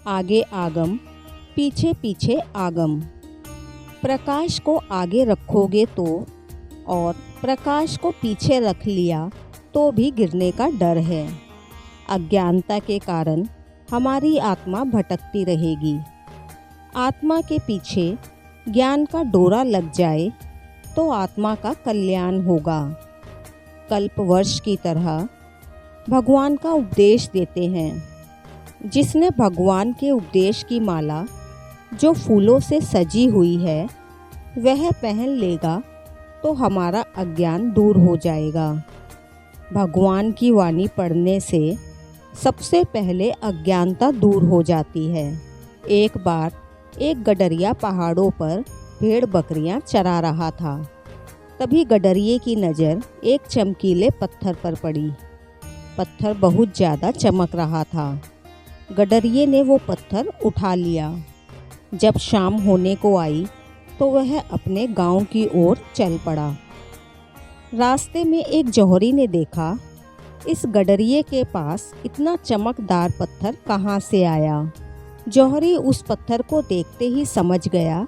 आगे आगम, पीछे पीछे आगम। प्रकाश को आगे रखोगे तो, और प्रकाश को पीछे रख लिया तो भी गिरने का डर है। अज्ञानता के कारण हमारी आत्मा भटकती रहेगी। आत्मा के पीछे ज्ञान का डोरा लग जाए तो आत्मा का कल्याण होगा। कल्पवर्ष की तरह भगवान का उपदेश देते हैं। जिसने भगवान के उपदेश की माला जो फूलों से सजी हुई है वह पहन लेगा तो हमारा अज्ञान दूर हो जाएगा। भगवान की वाणी पढ़ने से सबसे पहले अज्ञानता दूर हो जाती है। एक बार एक गडरिया पहाड़ों पर भेड़ बकरियां चरा रहा था। तभी गडरिये की नज़र एक चमकीले पत्थर पर पड़ी। पत्थर बहुत ज़्यादा चमक रहा था। गडरिये ने वो पत्थर उठा लिया। जब शाम होने को आई तो वह अपने गांव की ओर चल पड़ा। रास्ते में एक जौहरी ने देखा, इस गडरिये के पास इतना चमकदार पत्थर कहाँ से आया। जौहरी उस पत्थर को देखते ही समझ गया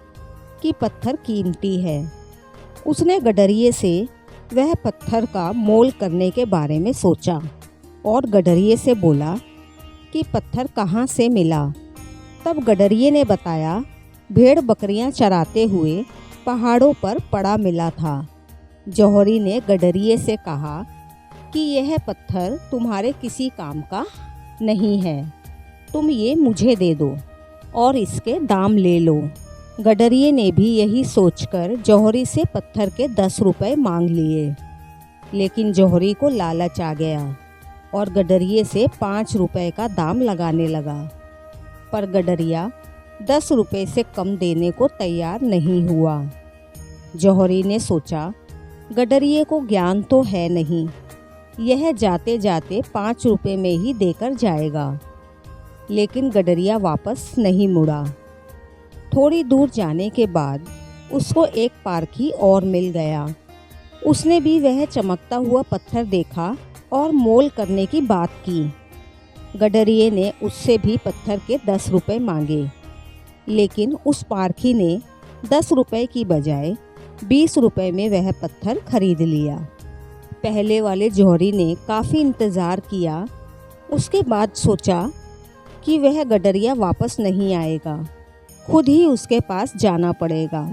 कि पत्थर कीमती है। उसने गडरिये से वह पत्थर का मोल करने के बारे में सोचा और गडरिये से बोला कि पत्थर कहाँ से मिला। तब गडरिये ने बताया, भेड़ बकरियां चराते हुए पहाड़ों पर पड़ा मिला था। जौहरी ने गडरिये से कहा कि यह पत्थर तुम्हारे किसी काम का नहीं है, तुम ये मुझे दे दो और इसके दाम ले लो। गडरिये ने भी यही सोचकर जौहरी से पत्थर के 10 रुपए मांग लिए। लेकिन जौहरी को लालच आ गया और गडरिये से 5 रुपए का दाम लगाने लगा। पर गडरिया 10 रुपए से कम देने को तैयार नहीं हुआ। जौहरी ने सोचा, गडरिये को ज्ञान तो है नहीं, यह जाते जाते 5 रुपए में ही देकर जाएगा। लेकिन गडरिया वापस नहीं मुड़ा। थोड़ी दूर जाने के बाद उसको एक पारखी और मिल गया। उसने भी वह चमकता हुआ पत्थर देखा और मोल करने की बात की। गडरिये ने उससे भी पत्थर के 10 रुपए मांगे। लेकिन उस पारखी ने 10 रुपए की बजाय 20 रुपए में वह पत्थर खरीद लिया। पहले वाले जौहरी ने काफ़ी इंतज़ार किया। उसके बाद सोचा कि वह गडरिया वापस नहीं आएगा, खुद ही उसके पास जाना पड़ेगा।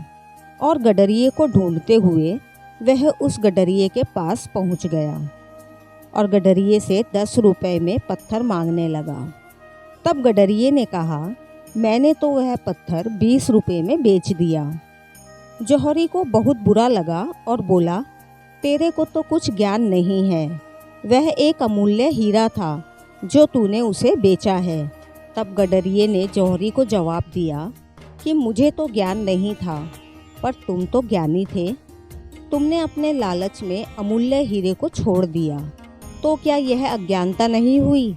और गडरिये को ढूंढते हुए वह उस गडरिये के पास पहुंच गया और गडरिये से 10 रुपए में पत्थर मांगने लगा। तब गडरिये ने कहा, मैंने तो वह पत्थर 20 रुपए में बेच दिया। जौहरी को बहुत बुरा लगा और बोला, तेरे को तो कुछ ज्ञान नहीं है, वह एक अमूल्य हीरा था जो तूने उसे बेचा है। तब गडरिये ने जौहरी को जवाब दिया कि मुझे तो ज्ञान नहीं था, पर तुम तो ज्ञानी थे। तुमने अपने लालच में अमूल्य हीरे को छोड़ दिया, तो क्या यह अज्ञानता नहीं हुई?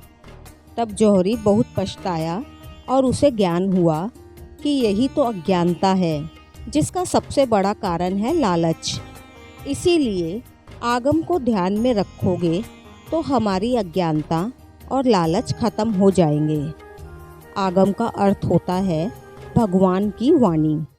तब जौहरी बहुत पछताया और उसे ज्ञान हुआ कि यही तो अज्ञानता है, जिसका सबसे बड़ा कारण है लालच। इसीलिए आगम को ध्यान में रखोगे तो हमारी अज्ञानता और लालच खत्म हो जाएंगे। आगम का अर्थ होता है भगवान की वाणी।